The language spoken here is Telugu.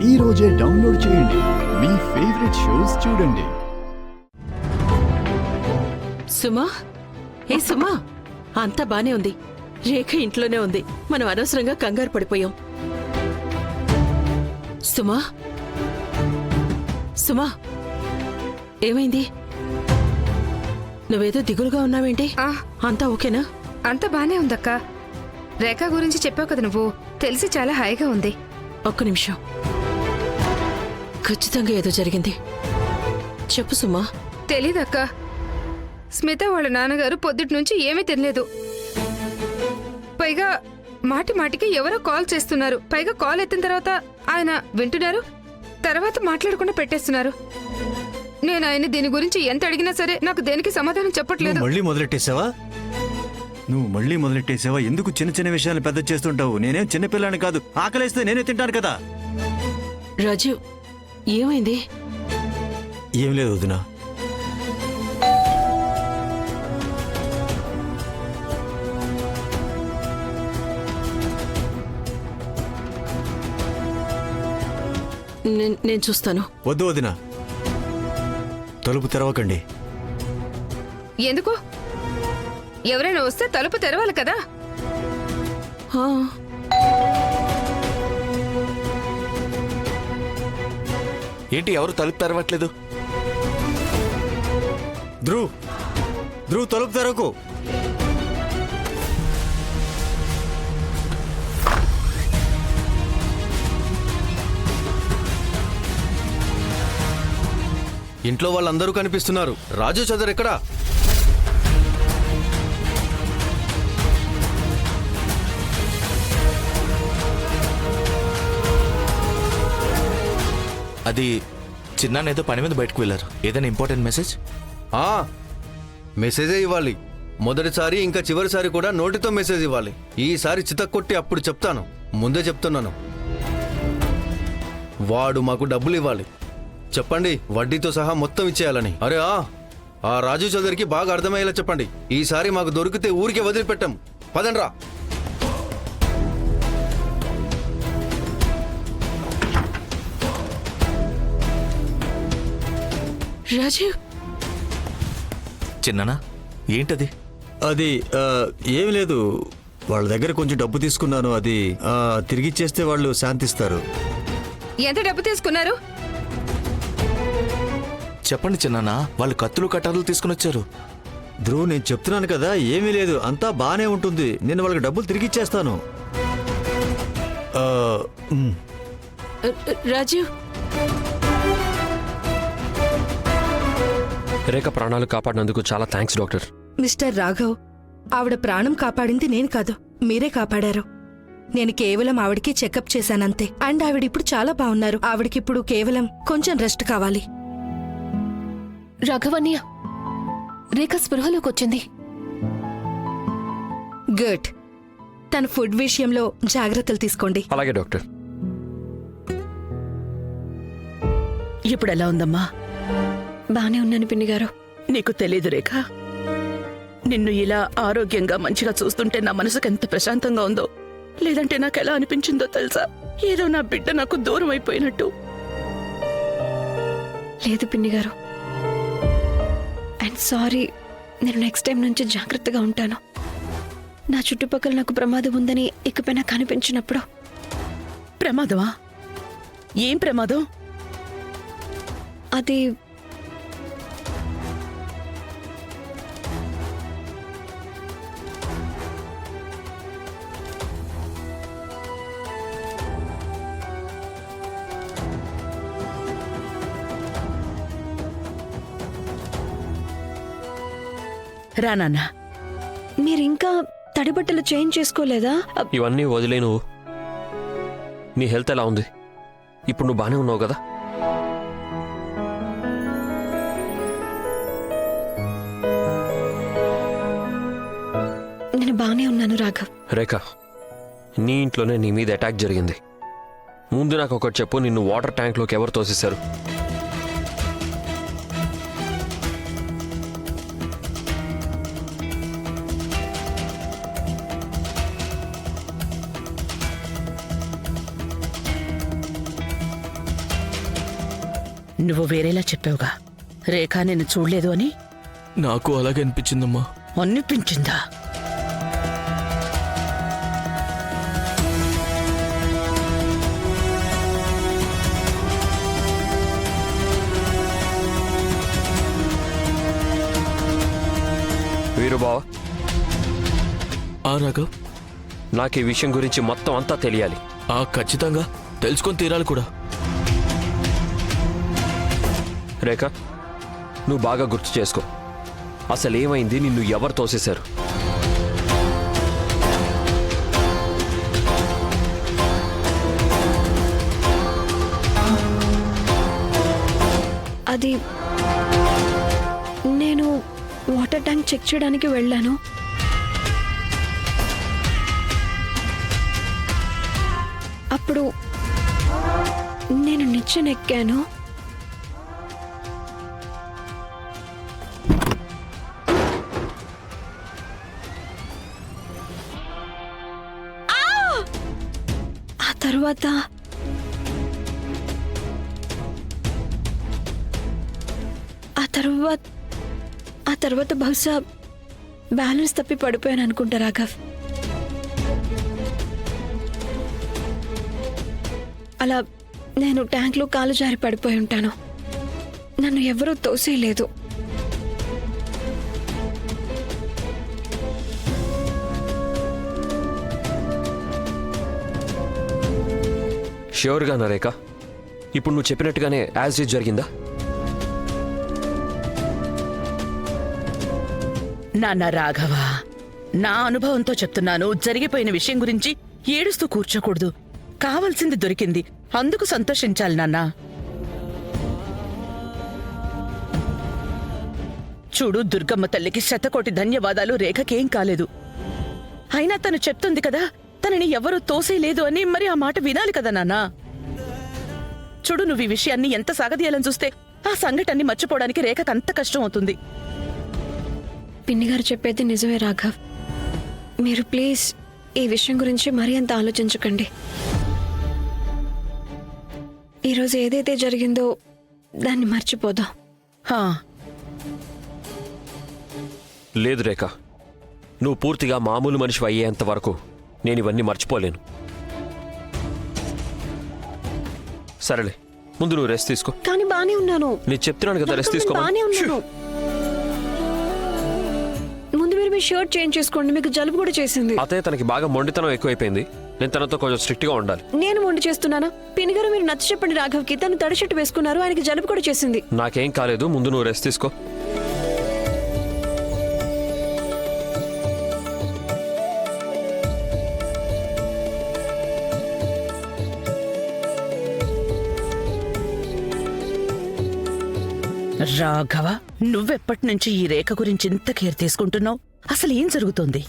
ఈ రోజే డౌన్లోడ్ చేయండి. మీ ఫేవరెట్ షోస్ చూడండి. సుమా, ఏ సుమా, అంతా బానే ఉంది. రేఖ ఇంట్లోనే ఉంది. మనం అనవసరంగా కంగారు పడిపోయాం. సుమా, సుమా, ఏమైంది? నువ్వేదో దిగులుగా ఉన్నావేంటి? అంతా ఓకేనా? అంతా బానే ఉందక్క. రేఖ గురించి చెప్పావు కదా నువ్వు, తెలిసి చాలా హాయిగా ఉంది. ఒక్క నిమిషం, ఖచ్చితంగా ఏదో జరిగింది. చెప్పు సుమా. తెలీదక్క. స్మిత వాళ్ళ నాన్నగారు పొద్దుటి నుంచి ఏమీ తినలేదు. పైగా మాటి మాటికి ఎవరో కాల్ చేస్తున్నారు. పైగా కాల్ ఎత్తిన తర్వాత ఆయన వింటున్నారు, తర్వాత మాట్లాడకుండా పెట్టేస్తున్నారు. నేను ఆయన దీని గురించి ఎంత అడిగినా సరే నాకు దేనికి సమాధానం చెప్పట్లేదు. మళ్ళీ మొదలెట్టేసావా? నువ్వు మళ్ళీ మొదలెట్టేసావా? ఎందుకు చిన్న చిన్న విషయాలు పెద్ద చేస్తుంటావు? నేనేం చిన్నపిల్లని కాదు. ఆకలేస్తే నేనే తింటాను కదా. రాజు, ఏమైంది? ఏం లేదు వదినా. నేను చూస్తాను. వద్దు వదినా, తలుపు తెరవకండి. ఎందుకు? ఎవరైనా వస్తే తలుపు తెరవాలి కదా. ఆ, ఏంటి ఎవరు తలుపు తెరవట్లేదు? ధ్రువ్ తలుపు తెరకు. ఇంట్లో వాళ్ళందరూ కనిపిస్తున్నారు. రాజు చదర్ ఎక్కడా? అది చిన్నానేదో పని మీద బయటకు వెళ్ళారు. ఏదైనా ఇంపార్టెంట్ మెసేజ్? మెసేజే ఇవ్వాలి. మొదటిసారి ఇంకా చివరిసారి కూడా నోటితో మెసేజ్ ఇవ్వాలి. ఈసారి చితక్కొట్టి అప్పుడు చెప్తాను. ముందే చెప్తున్నాను. వాడు మాకు డబ్బులు ఇవ్వాలి. చెప్పండి, వడ్డీతో సహా మొత్తం ఇచ్చేయాలని. అరే ఆ రాజు చౌదరికి బాగా అర్థమయ్యేలా చెప్పండి. ఈసారి మాకు దొరికితే ఊరికే వదిలిపెట్టాం. పదండ్రా. రాజీవ్, చిన్నానా, ఏంటది? అది ఏం లేదు. వాళ్ళ దగ్గర కొంచెం డబ్బు తీసుకున్నాను. అది తిరిగిచ్చేస్తే వాళ్ళు శాంతిస్తారు. ఎంత డబ్బు తీసుకున్నారు? చెప్పండి చిన్నానా. వాళ్ళు కత్తులు కట్టారులు తీసుకుని వచ్చారు. ధ్రువ్, నేను చెప్తున్నాను కదా, ఏమీ లేదు, అంతా బానే ఉంటుంది. నేను వాళ్ళకి డబ్బులు తిరిగిచ్చేస్తాను. రాజీవ్, రేఖ ప్రాణాలు కాపాడినందుకు చాలా థ్యాంక్స్ డాక్టర్. మిస్టర్ రాఘవ్, ఆవిడ ప్రాణం కాపాడింది నేను కాదు, మీరే కాపాడారు. నేను కేవలం ఆవిడికి చెకప్ చేశానంతే. అండ్ ఆవిడిప్పుడు చాలా బాగున్నారు. ఆవిడకిప్పుడు కేవలం కొంచెం రెస్ట్ కావాలి. రాఘవన్య, రేఖ స్పృహలోకి వచ్చింది. గుడ్. తన ఫుడ్ విషయంలో జాగ్రత్తలు తీసుకోండి. అలాగే డాక్టర్. ఇప్పుడు ఎలా ఉందమ్మా? బానే ఉన్నాను పిన్ని గారు. నీకు తెలీదు రేఖ, నిన్ను ఇలా ఆరోగ్యంగా మంచిగా చూస్తుంటే నా మనసుకు ఎంత ప్రశాంతంగా ఉందో. లేదంటే నాకు ఎలా అనిపించిందో తెలుసా? ఏదో నా బిడ్డ నాకు దూరం అయిపోయినట్టు. లేదు పిన్ని గారు, అండ్ సారీ. నేను నెక్స్ట్ టైం నుంచి జాగ్రత్తగా ఉంటాను. నా చుట్టుపక్కల నాకు ప్రమాదం ఉందని ఇకపైనా కనిపించినప్పుడు. ప్రమాదమా? ఏం ప్రమాదం? అది రానా, మీరింకా తడిబట్టలు చేంజ్ చేసుకోలేదా? ఇవన్నీ వదిలే నువ్వు. నీ హెల్త్ ఎలా ఉంది? ఇప్పుడు నువ్వు బానే ఉన్నావు కదా? నేను బానే ఉన్నాను రాఘవ్. రేఖ, నీ ఇంట్లోనే నీ మీద అటాక్ జరిగింది. ముందు నాకు ఒకటి చెప్పు, నిన్ను వాటర్ ట్యాంక్లోకి ఎవరు తోసేశారు? నువ్వు వేరేలా చెప్పావుగా రేఖ నిన్ను చూడలేదు అని. నాకు అలాగే అనిపించిందమ్మా. అనిపించిందా? వీరుబావ, రాఘవ్, నాకు ఈ విషయం గురించి మొత్తం అంతా తెలియాలి. ఖచ్చితంగా తెలుసుకొని తీరాలి కూడా. రేఖ, నువ్వు బాగా గుర్తు చేసుకో. అసలు ఏమైంది? నిన్ను ఎవరు తోసేశారు? అది నేను వాటర్ ట్యాంక్ చెక్ చేయడానికి వెళ్ళాను. అప్పుడు నేను నిచ్చెనెక్కాను. ఆ తర్వాత బహుశా బ్యాలెన్స్ తప్పి పడిపోయాను అనుకుంటా రాఘవ్. అలా నేను ట్యాంక్లో కాలు జారి పడిపోయి ఉంటాను. నన్ను ఎవరూ తోసేయలేదు. ష్యూర్గా నా రేఖ? ఇప్పుడు నువ్వు చెప్పినట్టుగానే యాజ్ ఇట్ జరిగిందా? నాన్న రాఘవ, నా అనుభవంతో చెప్తున్నాను. జరిగిపోయిన విషయం గురించి ఏడుస్తూ కూర్చోకూడదు. కావలసింది దొరికింది, అందుకు సంతోషించాలి నాన్నా. చూడు, దుర్గమ్మ తల్లికి శతకోటి ధన్యవాదాలు. రేఖకేం కాలేదు. అయినా తను చెప్తుంది కదా తనని ఎవరూ తోసేయలేదు అని. మరి ఆ మాట వినాలి కదా నాన్నా. చూడు, నువ్వు ఈ విషయాన్ని ఎంత సాగదీయాలని చూస్తే ఆ సంఘటనని మర్చిపోవడానికి రేఖకు అంత కష్టం అవుతుంది. పిన్నిగారు చెప్పేది నిజమే రాఘవ్. మీరు ప్లీజ్ ఈ విషయం గురించి మరీ అంత ఆలోచించకండి. ఈరోజు ఏదైతే జరిగిందో దాన్ని మర్చిపోదాం. హా, లేదు రేఖ, నువ్వు పూర్తిగా మామూలు మనిషి అయ్యేంత వరకు నేను ఇవన్నీ మర్చిపోలేను. సరేలే, ముందు నువ్వు రెస్ట్ తీసుకో. కానీ బానే ఉన్నాను. నేను చెప్తున్నాను కదా, రెస్ట్ తీసుకో. బానే ఉన్నాను. ముందు మీరు మీ షర్ట్ చేంజ్ చేసుకోండి, మీకు జలుబు కూడా చేసింది. అతయ్య తనకి బాగా మొండితనం ఎక్కువైపోయింది. నేను తనతో కొంచెం స్ట్రిక్ట్ గా ఉండాలి. నేను మొండి చేస్తున్నానా? పిన్నిగారు మీరు నచ్చ చెప్పండి రాఘవ్కి. తను తడి షర్ట్ వేసుకున్నారు, ఆయనకి జలుబు కూడా చేసింది. నాకేం కాలేదు, ముందు నువ్వు రెస్ట్ తీసుకో. రాఘవ, నువ్వెప్పటి నుంచి ఈ రేఖ గురించి ఇంత కేర్ తీసుకుంటున్నావు? అసలు ఏం జరుగుతోంది?